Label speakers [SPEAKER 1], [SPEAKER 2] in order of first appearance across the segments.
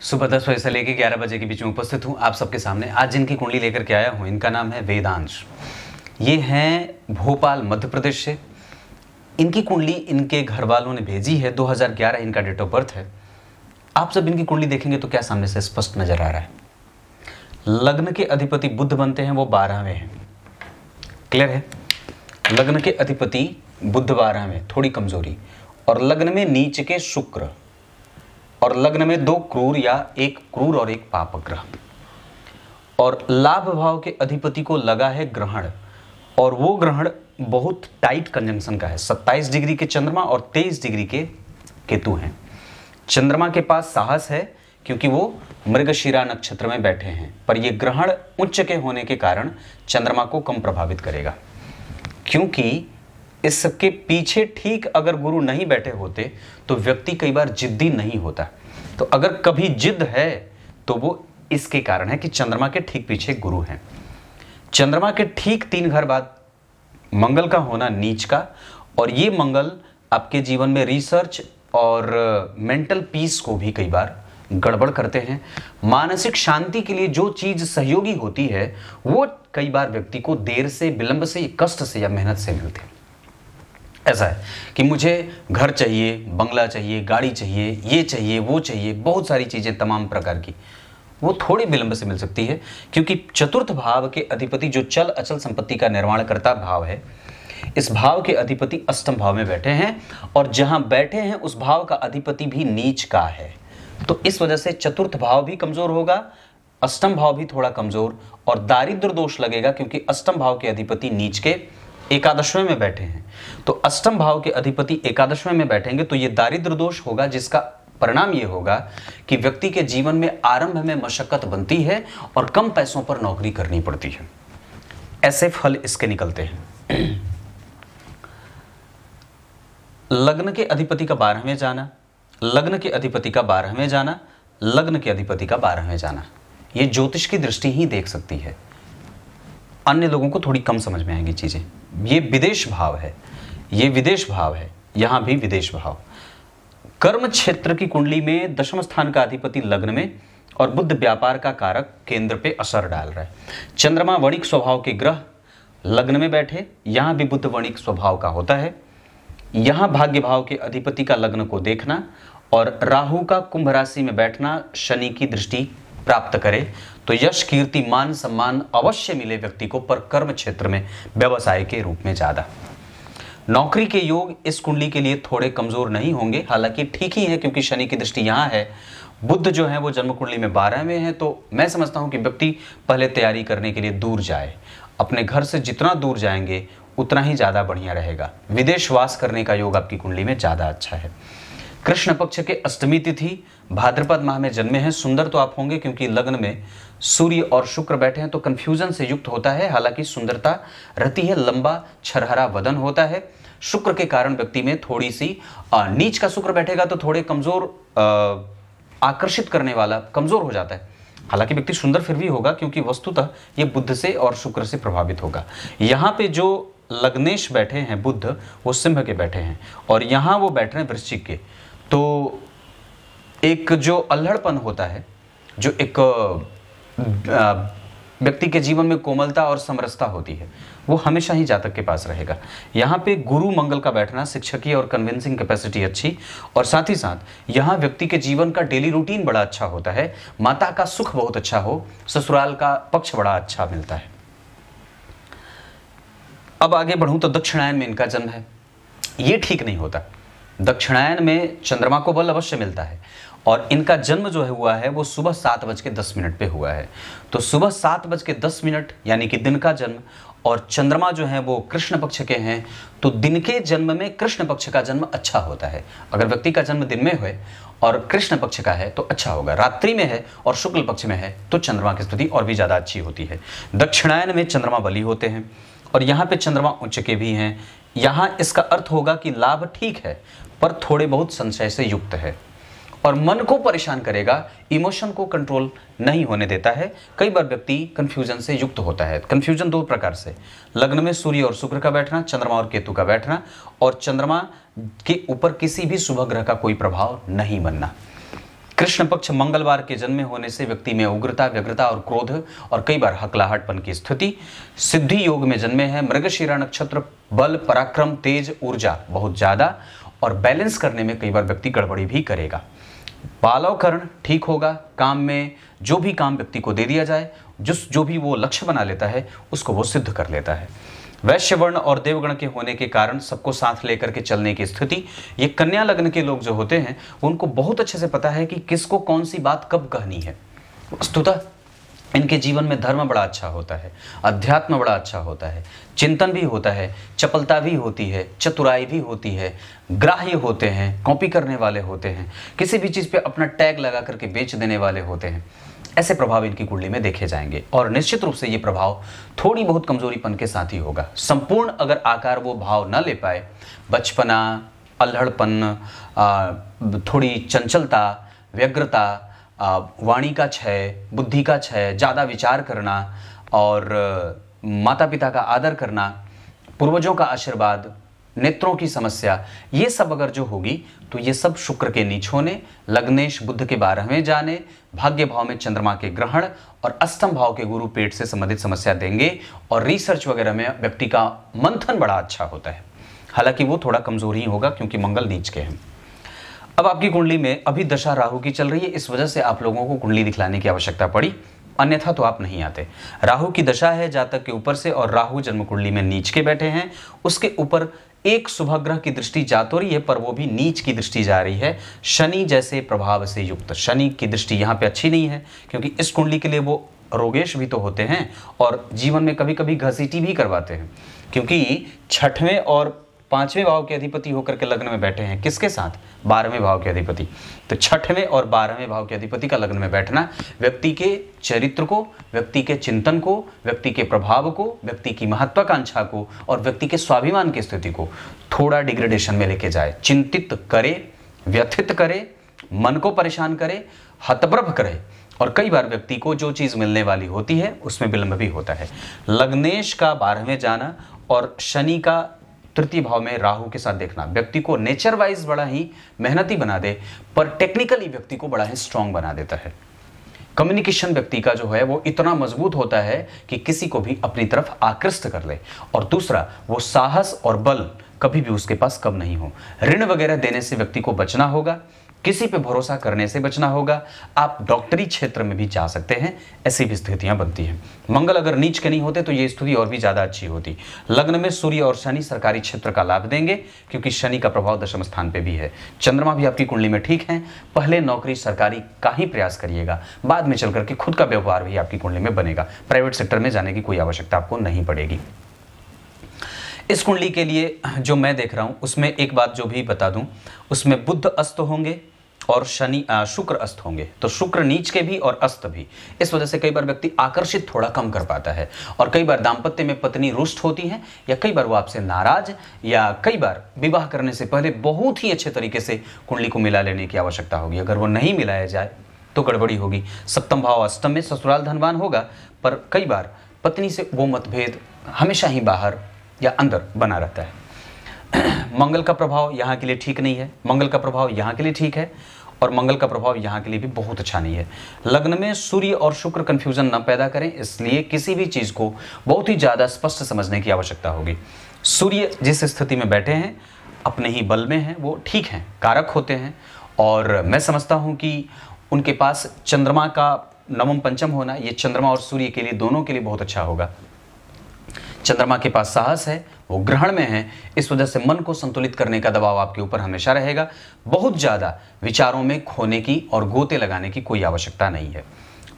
[SPEAKER 1] सुबह 10 बजे से लेकर 11 बजे के बीच में उपस्थित हूँ आप सबके सामने। आज जिनकी कुंडली लेकर के आया हूँ इनका नाम है वेदांश। ये हैं भोपाल मध्य प्रदेश से। इनकी कुंडली इनके घर वालों ने भेजी है। 2011 इनका डेट ऑफ बर्थ है। आप जब इनकी कुंडली देखेंगे तो क्या सामने से स्पष्ट नजर आ रहा है। लग्न के अधिपति बुध बनते हैं, वो 12वें हैं। क्लियर है। लग्न के अधिपति बुध 12वें, थोड़ी कमजोरी। और लग्न में नीच के शुक्र, और लग्न में 2 क्रूर या 1 क्रूर और 1 पाप ग्रह। और लाभ भाव के अधिपति को लगा है ग्रहण, और वो ग्रहण बहुत टाइट कंजंक्शन का है। 27 डिग्री के चंद्रमा और 23 डिग्री के केतु हैं। चंद्रमा के पास साहस है क्योंकि वो मृगशिरा नक्षत्र में बैठे हैं, पर ये ग्रहण उच्च के होने के कारण चंद्रमा को कम प्रभावित करेगा। क्योंकि इसके पीछे ठीक अगर गुरु नहीं बैठे होते तो व्यक्ति कई बार जिद्दी नहीं होता। तो अगर कभी जिद है तो वो इसके कारण है कि चंद्रमा के ठीक पीछे गुरु हैं। चंद्रमा के ठीक 3 घर बाद मंगल का होना नीच का, और ये मंगल आपके जीवन में रिसर्च और मेंटल पीस को भी कई बार गड़बड़ करते हैं। मानसिक शांति के लिए जो चीज सहयोगी होती है वो कई बार व्यक्ति को देर से, विलंब से, कष्ट से या मेहनत से मिलती है। ऐसा है कि मुझे घर चाहिए, बंगला चाहिए, गाड़ी चाहिए, ये चाहिए, वो चाहिए, बहुत सारी चीजें तमाम प्रकार की, वो थोड़ी विलंब से मिल सकती है। क्योंकि चतुर्थ भाव के अधिपति जो चल अचल संपत्ति का निर्माण करता भाव है, इस भाव के अधिपति अष्टम भाव में बैठे हैं, और जहां बैठे हैं उस भाव का अधिपति भी नीच का है। तो इस वजह से चतुर्थ भाव भी कमजोर होगा, अष्टम भाव भी थोड़ा कमजोर, और दारिद्र दोष लगेगा क्योंकि अष्टम भाव के अधिपति नीच के एकादशवें में बैठे हैं। तो अष्टम भाव के अधिपति एकादशवें में बैठेंगे तो ये दारिद्र दोष होगा, जिसका परिणाम ये होगा कि व्यक्ति के जीवन में आरंभ में मशक्कत बनती है और कम पैसों पर नौकरी करनी पड़ती है। ऐसे फल इसके निकलते हैं। लग्न के अधिपति का 12वें जाना, लग्न के अधिपति का 12वें जाना, लग्न के अधिपति का 12वें जाना, ये ज्योतिष की दृष्टि ही देख सकती है। अन्य लोगों को थोड़ी कम समझ में आएंगी चीजें। ये विदेश भाव है, ये विदेश भाव है, यहां भी विदेश भाव। कर्म क्षेत्र की कुंडली में 10वें स्थान का अधिपति लग्न में, और बुध व्यापार का कारक केंद्र पे असर डाल रहा है। चंद्रमा वणिक स्वभाव के ग्रह लग्न में बैठे, यहां भी बुध वणिक स्वभाव का होता है। यहां भाग्य भाव के अधिपति का लग्न को देखना और राहु का कुंभ राशि में बैठना शनि की दृष्टि प्राप्त करे तो यश, कीर्ति, मान, सम्मान अवश्य मिले व्यक्ति को, पर कर्म क्षेत्र में व्यवसाय के रूप में ज्यादा। नौकरी के योग इस कुंडली के लिए थोड़े कमजोर नहीं होंगे, हालांकि ठीक ही है क्योंकि शनि की दृष्टि यहां है। बुध जो है वो जन्म कुंडली में 12वें है, तो मैं समझता हूं कि व्यक्ति पहले तैयारी करने के लिए दूर जाए। अपने घर से जितना दूर जाएंगे उतना ही ज्यादा बढ़िया रहेगा। विदेशवास करने का योग आपकी कुंडली में ज्यादा अच्छा है। कृष्ण पक्ष के अष्टमी तिथि भाद्रपद माह में जन्मे हैं। सुंदर तो आप होंगे क्योंकि लग्न में सूर्य और शुक्र बैठे हैं तो कंफ्यूजन से युक्त होता है, हालांकि सुंदरता रहती है। लंबा छरहरा वदन होता है। शुक्र के कारण व्यक्ति में थोड़ी सी नीच का शुक्र बैठेगा तो थोड़े कमजोर, आकर्षित करने वाला, कमजोर हो जाता है। हालांकि व्यक्ति सुंदर फिर भी होगा क्योंकि वस्तुतः ये बुध से और शुक्र से प्रभावित होगा। यहाँ पे जो लग्नेश बैठे हैं बुध, वो सिंह के बैठे हैं, और यहाँ वो बैठ रहे हैं वृश्चिक के। तो एक जो अल्हड़पन होता है, जो एक व्यक्ति के जीवन में कोमलता और समरसता होती है, वो हमेशा ही जातक के पास रहेगा। यहाँ पे गुरु मंगल का बैठना, शिक्षकीय और कन्विंसिंग कैपेसिटी अच्छी, और साथ ही साथ यहाँ व्यक्ति के जीवन का डेली रूटीन बड़ा अच्छा होता है। माता का सुख बहुत अच्छा हो, ससुराल का पक्ष बड़ा अच्छा मिलता है। अब आगे बढ़ूं तो दक्षिणायन में इनका जन्म है। ये ठीक नहीं होता। दक्षिणायन में चंद्रमा को बल अवश्य मिलता है, और इनका जन्म जो है हुआ है वो सुबह 7:10 पे हुआ है। तो सुबह 7:10 यानी कि दिन का जन्म, और चंद्रमा जो है वो कृष्ण पक्ष के हैं, तो दिन के जन्म में कृष्ण पक्ष का जन्म अच्छा होता है। अगर व्यक्ति का जन्म दिन में हुए और कृष्ण पक्ष का है तो अच्छा होगा। रात्रि में है और शुक्ल पक्ष में है तो चंद्रमा की स्थिति और भी ज्यादा अच्छी होती है। दक्षिणायन में चंद्रमा बली होते हैं, और यहाँ पे चंद्रमा उच्च के भी हैं। यहाँ इसका अर्थ होगा कि लाभ ठीक है पर थोड़े बहुत संशय से युक्त है, और मन को परेशान करेगा, इमोशन को कंट्रोल नहीं होने देता है। कई बार व्यक्ति कंफ्यूजन से युक्त होता है। कंफ्यूजन 2 प्रकार से, लग्न में सूर्य और शुक्र का बैठना, चंद्रमा और केतु का बैठना, और चंद्रमा के ऊपर किसी भी शुभ ग्रह का कोई प्रभाव नहीं बनना। कृष्ण पक्ष मंगलवार के जन्मे होने से व्यक्ति में उग्रता, व्यग्रता और क्रोध और कई बार हकलाहटपन की स्थिति। सिद्धि योग में जन्मे हैं, मृगशिरा नक्षत्र, बल, पराक्रम, तेज, ऊर्जा बहुत ज्यादा और बैलेंस करने में कई बार व्यक्ति गड़बड़ी भी करेगा। बालवकरण ठीक होगा, काम में जो भी काम व्यक्ति को दे दिया जाए, जो भी वो लक्ष्य बना लेता है उसको वो सिद्ध कर लेता है। वैश्य वर्ण और देवगण के होने के कारण सबको साथ लेकर के चलने की स्थिति। ये कन्या लग्न के लोग जो होते हैं उनको बहुत अच्छे से पता है कि किसको कौन सी बात कब कहनी है। वस्तुतः इनके जीवन में धर्म बड़ा अच्छा होता है, अध्यात्म बड़ा अच्छा होता है, चिंतन भी होता है, चपलता भी होती है, चतुराई भी होती है, ग्राह्य होते हैं, कॉपी करने वाले होते हैं, किसी भी चीज़ पे अपना टैग लगा करके बेच देने वाले होते हैं। ऐसे प्रभाव इनकी कुंडली में देखे जाएंगे और निश्चित रूप से ये प्रभाव थोड़ी बहुत कमजोरीपन के साथ ही होगा। संपूर्ण अगर आकार वो भाव न ले पाए, बचपना, अल्हड़पन, थोड़ी चंचलता, व्यग्रता, वाणी का क्षय, बुद्धि का क्षय, ज़्यादा विचार करना और माता पिता का आदर करना, पूर्वजों का आशीर्वाद, नेत्रों की समस्या, ये सब अगर जो होगी तो ये सब शुक्र के नीच होने, लग्नेश बुध के 12वें जाने, भाग्य भाव में चंद्रमा के ग्रहण और अष्टम भाव के गुरु पेट से संबंधित समस्या देंगे। और रिसर्च वगैरह में व्यक्ति का मंथन बड़ा अच्छा होता है, हालांकि वो थोड़ा कमजोर ही होगा क्योंकि मंगल नीच के हैं। अब आपकी कुंडली में अभी दशा राहु की चल रही है, इस वजह से आप लोगों को कुंडली दिखलाने की आवश्यकता पड़ी, अन्यथा तो आप नहीं आते। राहु की दशा है जातक के ऊपर से और राहु जन्म कुंडली में नीच के बैठे हैं। उसके ऊपर एक शुभ ग्रह की दृष्टि जा तो रही है पर वो भी नीच की दृष्टि जा रही है, शनि जैसे प्रभाव से युक्त। शनि की दृष्टि यहाँ पे अच्छी नहीं है क्योंकि इस कुंडली के लिए वो रोगेश भी तो होते हैं और जीवन में कभी कभी घसीटी भी करवाते हैं, क्योंकि 6वें और 5वें भाव के अधिपति होकर के लग्न में बैठे हैं। किसके साथ? 12वें भाव के अधिपति। तो 6वें और 12वें भाव के अधिपति का लग्न में बैठना व्यक्ति के चरित्र को, व्यक्ति के चिंतन को, व्यक्ति के प्रभाव को, व्यक्ति की महत्वाकांक्षा को और व्यक्ति के स्वाभिमान की स्थिति को थोड़ा डिग्रेडेशन में लेके जाए, चिंतित करे, व्यथित करे, मन को परेशान करे, हतप्रभ करे और कई बार व्यक्ति को जो चीज मिलने वाली होती है उसमें विलंब भी होता है। लग्नेश का 12वें जाना और शनि का तृतीय भाव में राहु के साथ देखना व्यक्ति को नेचर वाइज बड़ा ही मेहनती बना दे पर टेक्निकली व्यक्ति को बड़ा ही स्ट्रांग बना देता है। कम्युनिकेशन व्यक्ति का जो है वो इतना मजबूत होता है कि किसी को भी अपनी तरफ आकृष्ट कर ले। और दूसरा, वो साहस और बल कभी भी उसके पास कम नहीं हो। ऋण वगैरह देने से व्यक्ति को बचना होगा, किसी पे भरोसा करने से बचना होगा। आप डॉक्टरी क्षेत्र में भी जा सकते हैं, ऐसी भी स्थितियां बनती हैं। मंगल अगर नीच के नहीं होते तो ये स्थिति और भी ज्यादा अच्छी होती। लग्न में सूर्य और शनि सरकारी क्षेत्र का लाभ देंगे क्योंकि शनि का प्रभाव दशम स्थान पे भी है। चंद्रमा भी आपकी कुंडली में ठीक है। पहले नौकरी सरकारी का ही प्रयास करिएगा, बाद में चल करके खुद का व्यवहार भी आपकी कुंडली में बनेगा। प्राइवेट सेक्टर में जाने की कोई आवश्यकता आपको नहीं पड़ेगी। इस कुंडली के लिए जो मैं देख रहा हूं उसमें एक बात जो भी बता दूं, उसमें बुध अस्त होंगे और शनि शुक्र अस्त होंगे। तो शुक्र नीच के भी और अस्त भी, इस वजह से कई बार व्यक्ति आकर्षित थोड़ा कम कर पाता है और कई बार दाम्पत्य में पत्नी रुष्ट होती है या कई बार वो आपसे नाराज, या कई बार विवाह करने से पहले बहुत ही अच्छे तरीके से कुंडली को मिला लेने की आवश्यकता होगी। अगर वो नहीं मिलाया जाए तो गड़बड़ी होगी। सप्तम भाव अष्टम में ससुराल धनवान होगा पर कई बार पत्नी से वो मतभेद हमेशा ही बाहर या अंदर बना रहता है। मंगल का प्रभाव यहाँ के लिए ठीक नहीं है, मंगल का प्रभाव यहाँ के लिए ठीक है और मंगल का प्रभाव यहाँ के लिए भी बहुत अच्छा नहीं है। लग्न में सूर्य और शुक्र कंफ्यूजन न पैदा करें, इसलिए किसी भी चीज को बहुत ही ज्यादा स्पष्ट समझने की आवश्यकता होगी। सूर्य जिस स्थिति में बैठे हैं अपने ही बल में हैं, वो ठीक हैं, कारक होते हैं और मैं समझता हूँ कि उनके पास चंद्रमा का नवम पंचम होना, ये चंद्रमा और सूर्य के लिए दोनों के लिए बहुत अच्छा होगा। चंद्रमा के पास साहस है, वो ग्रहण में है, इस वजह से मन को संतुलित करने का दबाव आपके ऊपर हमेशा रहेगा। बहुत ज्यादा विचारों में खोने की और गोते लगाने की कोई आवश्यकता नहीं है।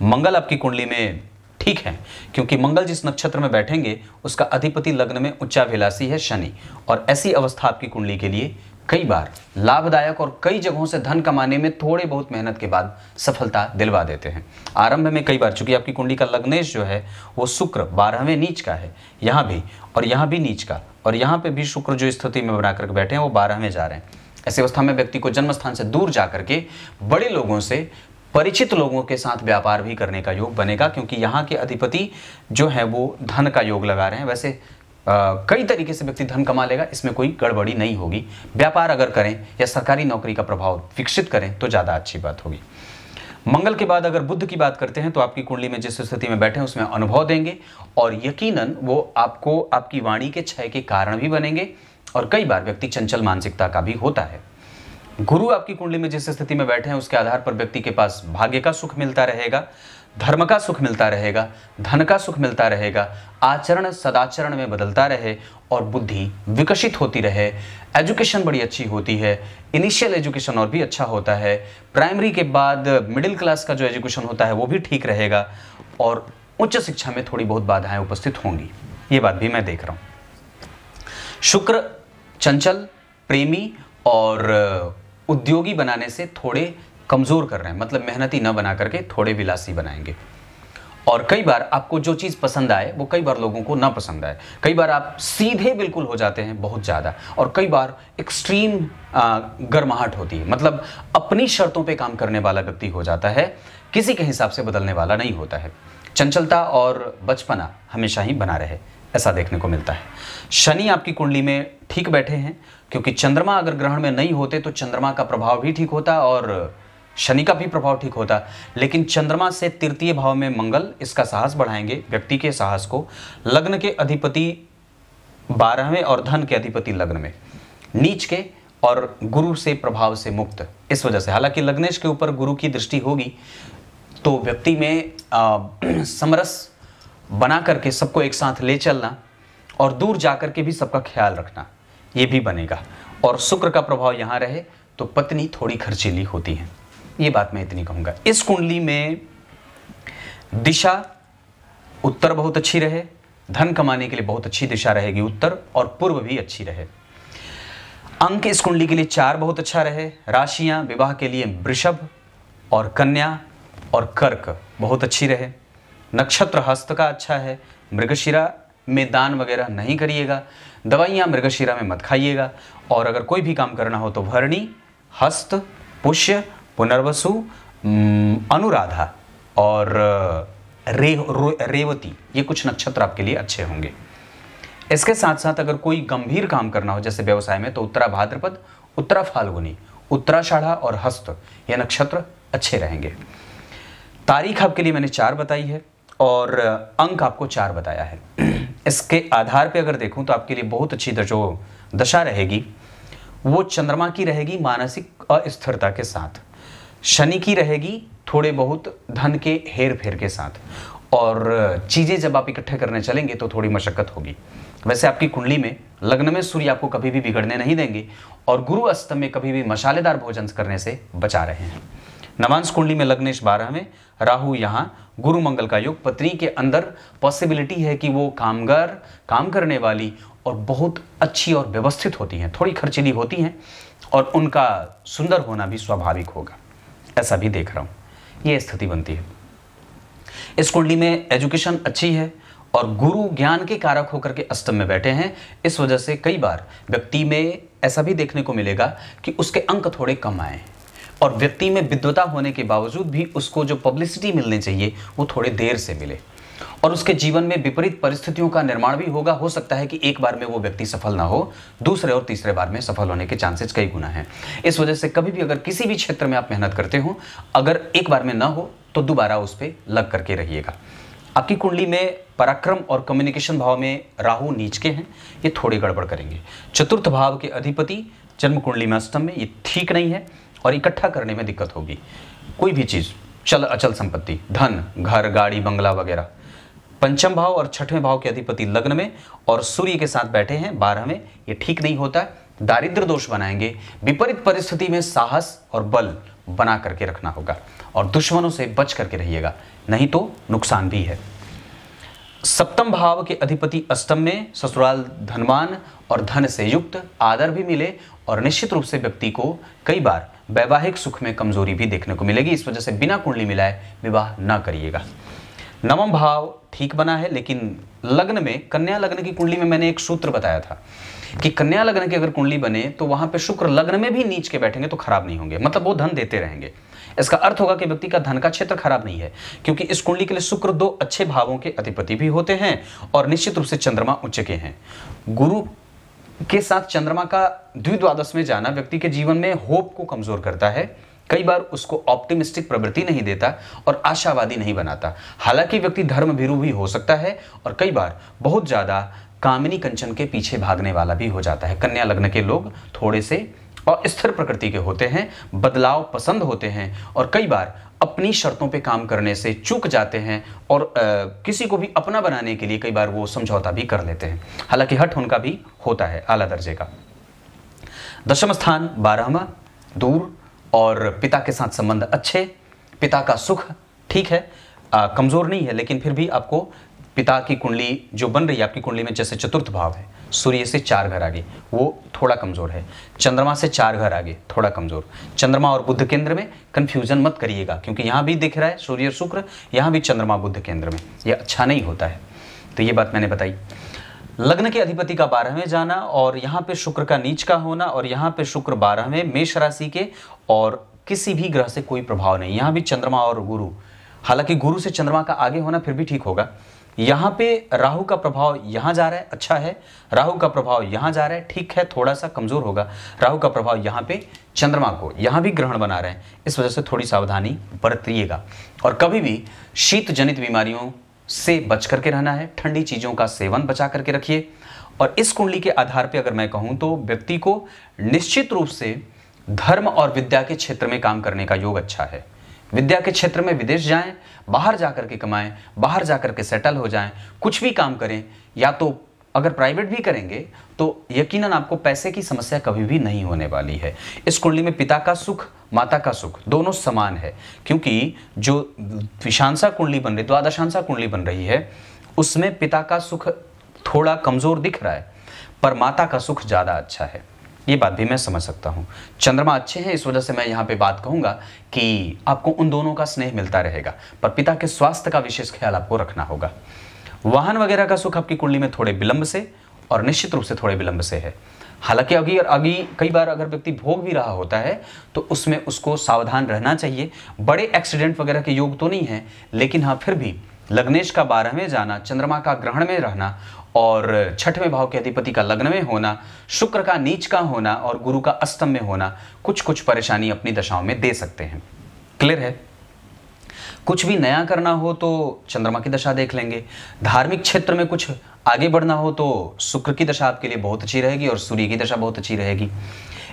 [SPEAKER 1] मंगल आपकी कुंडली में ठीक है क्योंकि मंगल जिस नक्षत्र में बैठेंगे उसका अधिपति लग्न में उच्चाभिलाषी है शनि, और ऐसी अवस्था आपकी कुंडली के लिए कई बार लाभदायक और कई जगहों से धन कमाने में थोड़े बहुत मेहनत के बाद सफलता दिलवा देते हैं। आरंभ में कई बार, चूंकि आपकी कुंडली का लग्नेश जो है वो शुक्र 12वें नीच का है, यहाँ भी और यहाँ भी नीच का, और यहाँ पे भी शुक्र जो स्थिति में बना करके बैठे हैं वो 12वें जा रहे हैं। ऐसी अवस्था में व्यक्ति को जन्म स्थान से दूर जा करके बड़े लोगों से, परिचित लोगों के साथ व्यापार भी करने का योग बनेगा क्योंकि यहाँ के अधिपति जो है वो धन का योग लगा रहे हैं। वैसे कई तरीके से व्यक्ति धन कमा लेगा, इसमें कोई गड़बड़ी नहीं होगी। व्यापार अगर करें या सरकारी नौकरी का प्रभाव विकसित करें तो ज़्यादा अच्छी बात होगी। मंगल के बाद अगर बुध की बात करते हैं तो आपकी कुंडली में जिस स्थिति में बैठे हैं उसमें अनुभव देंगे और यकीनन वो आपको आपकी वाणी के क्षय के कारण भी बनेंगे और कई बार व्यक्ति चंचल मानसिकता का भी होता है। गुरु आपकी कुंडली में जिस स्थिति में बैठे हैं उसके आधार पर व्यक्ति के पास भाग्य का सुख मिलता रहेगा, धर्म का सुख मिलता रहेगा, धन का सुख मिलता रहेगा, आचरण सदाचरण में बदलता रहे और बुद्धि विकसित होती रहे, एजुकेशन बड़ी अच्छी होती है, इनिशियल एजुकेशन और भी अच्छा होता है, प्राइमरी के बाद मिडिल क्लास का जो एजुकेशन होता है वो भी ठीक रहेगा और उच्च शिक्षा में थोड़ी बहुत बाधाएं उपस्थित होंगी। ये बात भी मैं देख रहा हूं। शुक्र चंचल, प्रेमी और उद्योगी बनाने से थोड़े कमजोर कर रहे हैं, मतलब मेहनती न बना करके थोड़े विलासी बनाएंगे और कई बार आपको जो चीज पसंद आए वो कई बार लोगों को ना पसंद आए। कई बार आप सीधे बिल्कुल हो जाते हैं बहुत ज्यादा और कई बार एक्सट्रीम गर्माहट होती है, मतलब अपनी शर्तों पे काम करने वाला व्यक्ति हो जाता है, किसी के हिसाब से बदलने वाला नहीं होता है। चंचलता और बचपना हमेशा ही बना रहे, ऐसा देखने को मिलता है। शनि आपकी कुंडली में ठीक बैठे हैं क्योंकि चंद्रमा अगर ग्रहण में नहीं होते तो चंद्रमा का प्रभाव भी ठीक होता और शनि का भी प्रभाव ठीक होता, लेकिन चंद्रमा से तृतीय भाव में मंगल इसका साहस बढ़ाएंगे, व्यक्ति के साहस को। लग्न के अधिपति 12वें और धन के अधिपति लग्न में नीच के और गुरु से प्रभाव से मुक्त, इस वजह से हालांकि लग्नेश के ऊपर गुरु की दृष्टि होगी तो व्यक्ति में समरस बना करके सबको एक साथ ले चलना और दूर जाकर के भी सबका ख्याल रखना, ये भी बनेगा। और शुक्र का प्रभाव यहां रहे तो पत्नी थोड़ी खर्चीली होती है, ये बात मैं इतनी कहूंगा। इस कुंडली में दिशा उत्तर बहुत अच्छी रहे, धन कमाने के लिए बहुत अच्छी दिशा रहेगी उत्तर, और पूर्व भी अच्छी रहे। अंक इस कुंडली के लिए 4 बहुत अच्छा रहे। राशियां विवाह के लिए वृषभ और कन्या और कर्क बहुत अच्छी रहे। नक्षत्र हस्त का अच्छा है। मृगशिरा में दान वगैरह नहीं करिएगा, दवाइयां मृगशिरा में मत खाइएगा, और अगर कोई भी काम करना हो तो भरणी, हस्त, पुष्य, पुनर्वसु, अनुराधा और रेवती, ये कुछ नक्षत्र आपके लिए अच्छे होंगे। इसके साथ साथ अगर कोई गंभीर काम करना हो जैसे व्यवसाय में तो उत्तरा भाद्रपद, उत्तरा फाल्गुनी, उत्तराषाढ़ा और हस्त ये नक्षत्र अच्छे रहेंगे। तारीख आपके लिए मैंने 4 बताई है और अंक आपको 4 बताया है। इसके आधार पे अगर देखूं तो आपके लिए बहुत अच्छी जो दशा रहेगी वो चंद्रमा की रहेगी मानसिक अस्थिरता के साथ, शनि की रहेगी थोड़े बहुत धन के हेर फेर के साथ, और चीजें जब आप इकट्ठे करने चलेंगे तो थोड़ी मशक्कत होगी। वैसे आपकी कुंडली में लग्न में सूर्य आपको कभी भी बिगड़ने नहीं देंगे और गुरु अष्टम में कभी भी मसालेदार भोजन करने से बचा रहे हैं। नवांश कुंडली में लग्नेश 12वें, राहु यहाँ, गुरु मंगल का योग। पत्नी के अंदर पॉसिबिलिटी है कि वो कामगार, काम करने वाली और बहुत अच्छी और व्यवस्थित होती हैं, थोड़ी खर्चीली होती हैं और उनका सुंदर होना भी स्वाभाविक होगा, ऐसा भी देख रहा हूं। ये स्थिति बनती है। इस कुंडली में एजुकेशन अच्छी है और गुरु ज्ञान के कारक होकर के अष्टम में बैठे हैं, इस वजह से कई बार व्यक्ति में ऐसा भी देखने को मिलेगा कि उसके अंक थोड़े कम आए और व्यक्ति में विद्वता होने के बावजूद भी उसको जो पब्लिसिटी मिलनी चाहिए वो थोड़े देर से मिले और उसके जीवन में विपरीत परिस्थितियों का निर्माण भी होगा। हो सकता है कि एक बार में वो व्यक्ति सफल ना हो, दूसरे और तीसरे बार में सफल होने के चांसेस कई गुना हैं। इस वजह से कभी भी अगर किसी भी क्षेत्र में आप मेहनत करते हो, अगर एक बार में ना हो तो दोबारा उस पर लग करके रहिएगा। आपकी कुंडली में पराक्रम और कम्युनिकेशन भाव में राहु नीच के हैं, ये थोड़े गड़बड़ करेंगे। चतुर्थ भाव के अधिपति जन्म कुंडली में अष्टम में, ये ठीक नहीं है और इकट्ठा करने में दिक्कत होगी। कोई भी चीज, चल अचल संपत्ति, धन, घर, गाड़ी, बंगला वगैरह। पंचम भाव और छठवें भाव के अधिपति लग्न में और सूर्य के साथ बैठे हैं 12वें, ये ठीक नहीं होता। दारिद्र दोष बनाएंगे। विपरीत परिस्थिति में साहस और बल बना करके रखना होगा और दुश्मनों से बच करके रहिएगा, नहीं तो नुकसान भी है। सप्तम भाव के अधिपति अष्टम में, ससुराल धनवान और धन से युक्त, आदर भी मिले और निश्चित रूप से व्यक्ति को कई बार वैवाहिक सुख में कमजोरी भी देखने को मिलेगी। इस वजह से बिना कुंडली मिलाए विवाह न करिएगा। नवम भाव ठीक बना है, लेकिन लग्न में, कन्या लग्न की कुंडली में मैंने एक सूत्र बताया था कि कन्या लग्न की अगर कुंडली बने तो वहां पे शुक्र लग्न में भी नीच के बैठेंगे तो खराब नहीं होंगे, मतलब वो धन देते रहेंगे। इसका अर्थ होगा कि व्यक्ति का धन का क्षेत्र खराब नहीं है, क्योंकि इस कुंडली के लिए शुक्र 2 अच्छे भावों के अधिपति भी होते हैं और निश्चित रूप से चंद्रमा उच्च के हैं। गुरु के साथ चंद्रमा का द्विद्वादश में जाना व्यक्ति के जीवन में होप को कमजोर करता है, कई बार उसको ऑप्टिमिस्टिक प्रवृत्ति नहीं देता और आशावादी नहीं बनाता। हालांकि व्यक्ति धर्म भीरू भी हो सकता है और कई बार बहुत ज्यादा कामिनी कंचन के पीछे भागने वाला भी हो जाता है। कन्या लग्न के लोग थोड़े से अस्थिर प्रकृति के होते हैं, बदलाव पसंद होते हैं और कई बार अपनी शर्तों पे काम करने से चूक जाते हैं और किसी को भी अपना बनाने के लिए कई बार वो समझौता भी कर लेते हैं। हालांकि हठ उनका भी होता है आला दर्जे का। दशम स्थान 12वां, दूर और पिता के साथ संबंध अच्छे, पिता का सुख ठीक है, कमजोर नहीं है, लेकिन फिर भी आपको पिता की कुंडली जो बन रही है आपकी कुंडली में, जैसे चतुर्थ भाव है, सूर्य से 4 घर आगे, वो थोड़ा कमजोर है। चंद्रमा से 4 घर आगे थोड़ा कमजोर। चंद्रमा और बुध केंद्र में कंफ्यूजन मत करिएगा, क्योंकि यहां भी दिख रहा है सूर्य शुक्र, यहां भी चंद्रमा बुध केंद्र में, यह अच्छा नहीं होता है। तो ये बात मैंने बताई। लग्न के अधिपति का 12वें जाना और यहां पे शुक्र का नीच का होना और यहां पे शुक्र 12वें मेष राशि के, और किसी भी ग्रह से कोई प्रभाव नहीं। यहां भी चंद्रमा और गुरु, हालांकि गुरु से चंद्रमा का आगे होना फिर भी ठीक होगा। यहां पे राहु का प्रभाव यहां जा रहा है, अच्छा है। राहु का प्रभाव यहां जा रहा है, ठीक है, थोड़ा सा कमजोर होगा। राहु का प्रभाव यहां पे चंद्रमा को यहां भी ग्रहण बना रहे हैं, इस वजह से थोड़ी सावधानी बरतिएगा और कभी भी शीत जनित बीमारियों से बच करके रहना है। ठंडी चीजों का सेवन बचा करके रखिए। और इस कुंडली के आधार पर अगर मैं कहूं तो व्यक्ति को निश्चित रूप से धर्म और विद्या के क्षेत्र में काम करने का योग अच्छा है। विद्या के क्षेत्र में विदेश जाएं, बाहर जाकर के कमाएं, बाहर जाकर के सेटल हो जाएं, कुछ भी काम करें, या तो अगर प्राइवेट भी करेंगे तो यकीनन आपको पैसे की समस्या कभी भी नहीं होने वाली है। इस कुंडली में पिता का सुख, माता का सुख दोनों समान है, क्योंकि जो विषांसा कुंडली बन रही, द्वादशांसा कुंडली बन रही है, उसमें पिता का सुख थोड़ा कमजोर दिख रहा है पर माता का सुख ज्यादा अच्छा है। ये बात भी मैं समझ सकता हूं। चंद्रमा अच्छे हैं, इस वजह से मैं यहां पे बात कहूंगा कि आपको उन दोनों का स्नेह मिलता रहेगा, पर पिता के स्वास्थ्य का विशेष ख्याल आपको रखना होगा। वाहन वगैरह का सुख आपकी कुंडली में थोड़े विलंब से और निश्चित रूप से थोड़े विलंब से है। हालांकि अभी कई बार अगर व्यक्ति भोग भी रहा होता है तो उसमें उसको सावधान रहना चाहिए। बड़े एक्सीडेंट वगैरह के योग तो नहीं है, लेकिन हाँ फिर भी लग्नेश का 12वें जाना, चंद्रमा का ग्रहण में रहना और 6वें भाव के अधिपति का लग्न में होना, शुक्र का नीच का होना और गुरु का अष्टम में होना कुछ कुछ परेशानी अपनी दशाओं में दे सकते हैं। क्लियर है? कुछ भी नया करना हो तो चंद्रमा की दशा देख लेंगे। धार्मिक क्षेत्र में कुछ आगे बढ़ना हो तो शुक्र की दशा आपके लिए बहुत अच्छी रहेगी और सूर्य की दशा बहुत अच्छी रहेगी।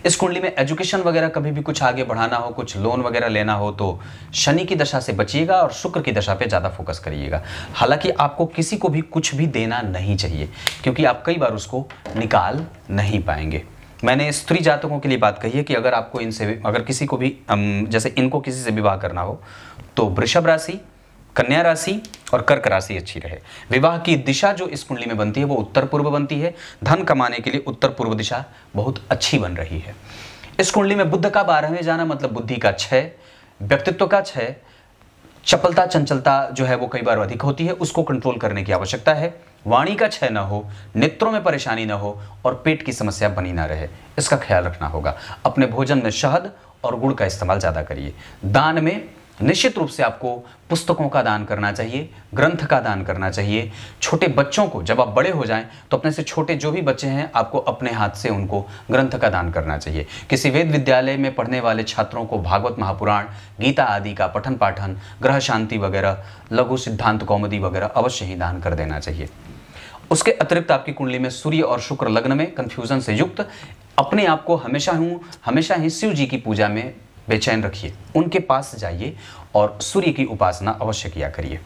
[SPEAKER 1] इस कुंडली में एजुकेशन वगैरह कभी भी कुछ आगे बढ़ाना हो, कुछ लोन वगैरह लेना हो तो शनि की दशा से बचिएगा और शुक्र की दशा पे ज़्यादा फोकस करिएगा। हालांकि आपको किसी को भी कुछ भी देना नहीं चाहिए, क्योंकि आप कई बार उसको निकाल नहीं पाएंगे। मैंने स्त्री जातकों के लिए बात कही है कि अगर आपको इनसे, अगर किसी को भी जैसे इनको किसी से विवाह करना हो तो वृषभ राशि, कन्या राशि और कर्क राशि अच्छी रहे। विवाह की दिशा जो इस कुंडली में बनती है वो उत्तर पूर्व बनती है। धन कमाने के लिए उत्तर पूर्व दिशा बहुत अच्छी बन रही है। इस कुंडली में बुध का 12वें जाना मतलब बुद्धि का 6, व्यक्तित्व का 6, चपलता चंचलता जो है वो कई बार अधिक होती है, उसको कंट्रोल करने की आवश्यकता है। वाणी का 6 ना हो, नेत्रों में परेशानी ना हो और पेट की समस्या बनी ना रहे, इसका ख्याल रखना होगा। अपने भोजन में शहद और गुड़ का इस्तेमाल ज्यादा करिए। दान में निश्चित रूप से आपको पुस्तकों का दान करना चाहिए, ग्रंथ का दान करना चाहिए। छोटे बच्चों को, जब आप बड़े हो जाएं तो अपने से छोटे जो भी बच्चे हैं आपको अपने हाथ से उनको ग्रंथ का दान करना चाहिए। किसी वेद विद्यालय में पढ़ने वाले छात्रों को भागवत महापुराण, गीता आदि का पठन पाठन, ग्रह शांति वगैरह, लघु सिद्धांत कौमुदी वगैरह अवश्य ही दान कर देना चाहिए। उसके अतिरिक्त आपकी कुंडली में सूर्य और शुक्र लग्न में कंफ्यूजन से युक्त, अपने आप को हमेशा ही शिव जी की पूजा में बेचैन रखिए, उनके पास जाइए और सूर्य की उपासना अवश्य किया करिए।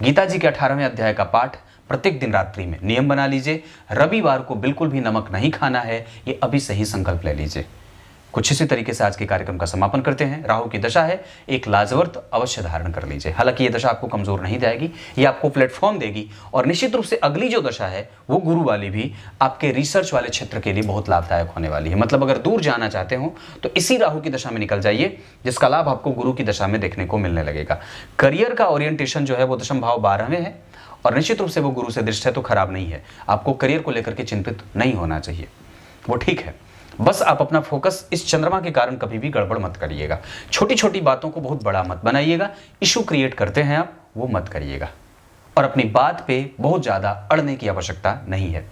[SPEAKER 1] गीता जी के 18वें अध्याय का पाठ प्रत्येक दिन रात्रि में नियम बना लीजिए। रविवार को बिल्कुल भी नमक नहीं खाना है, ये अभी से ही संकल्प ले लीजिए। कुछ इसी तरीके से आज के कार्यक्रम का समापन करते हैं। राहु की दशा है, एक लाजवर्त अवश्य धारण कर लीजिए। हालांकि ये दशा आपको कमजोर नहीं जाएगी, ये आपको प्लेटफॉर्म देगी और निश्चित रूप से अगली जो दशा है वो गुरु वाली भी आपके रिसर्च वाले क्षेत्र के लिए बहुत लाभदायक होने वाली है। मतलब अगर दूर जाना चाहते हो तो इसी राहु की दशा में निकल जाइए, जिसका लाभ आपको गुरु की दशा में देखने को मिलने लगेगा। करियर का ओरिएंटेशन जो है वो दशम भाव 12वें है और निश्चित रूप से वो गुरु से दृष्ट है तो खराब नहीं है। आपको करियर को लेकर के चिंतित नहीं होना चाहिए, वो ठीक है। बस आप अपना फोकस इस चंद्रमा के कारण कभी भी गड़बड़ मत करिएगा। छोटी छोटी बातों को बहुत बड़ा मत बनाइएगा। इशू क्रिएट करते हैं आप, वो मत करिएगा और अपनी बात पे बहुत ज्यादा अड़ने की आवश्यकता नहीं है।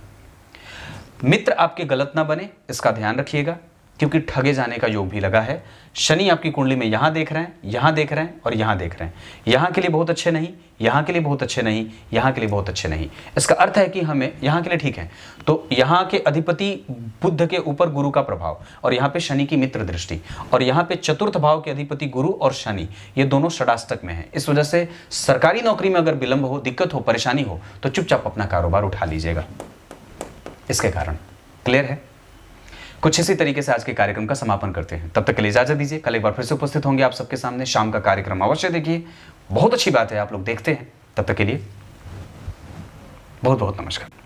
[SPEAKER 1] मित्र आपके गलत ना बने, इसका ध्यान रखिएगा। क्योंकि ठगे जाने का योग भी लगा है। शनि आपकी कुंडली में यहां देख रहे हैं, यहां देख रहे हैं और यहां देख रहे हैं। यहां के लिए बहुत अच्छे नहीं, यहां के लिए बहुत अच्छे नहीं, यहां के लिए बहुत अच्छे नहीं। इसका अर्थ है कि हमें यहां के लिए ठीक है, तो यहां के अधिपति बुध के ऊपर गुरु का प्रभाव, और यहां पे शनि की मित्र दृष्टि, और यहां पे चतुर्थ भाव के अधिपति गुरु और शनि, ये दोनों षडाष्टक में है। इस वजह से सरकारी नौकरी में अगर विलंब हो, दिक्कत हो, परेशानी हो, तो चुपचाप अपना कारोबार उठा लीजिएगा इसके कारण। क्लियर है? कुछ इसी तरीके से आज के कार्यक्रम का समापन करते हैं। तब तक के लिए इजाजत दीजिए। कल एक बार फिर से उपस्थित होंगे आप सबके सामने। शाम का कार्यक्रम अवश्य देखिए, बहुत अच्छी बात है, आप लोग देखते हैं। तब तक के लिए बहुत बहुत नमस्कार।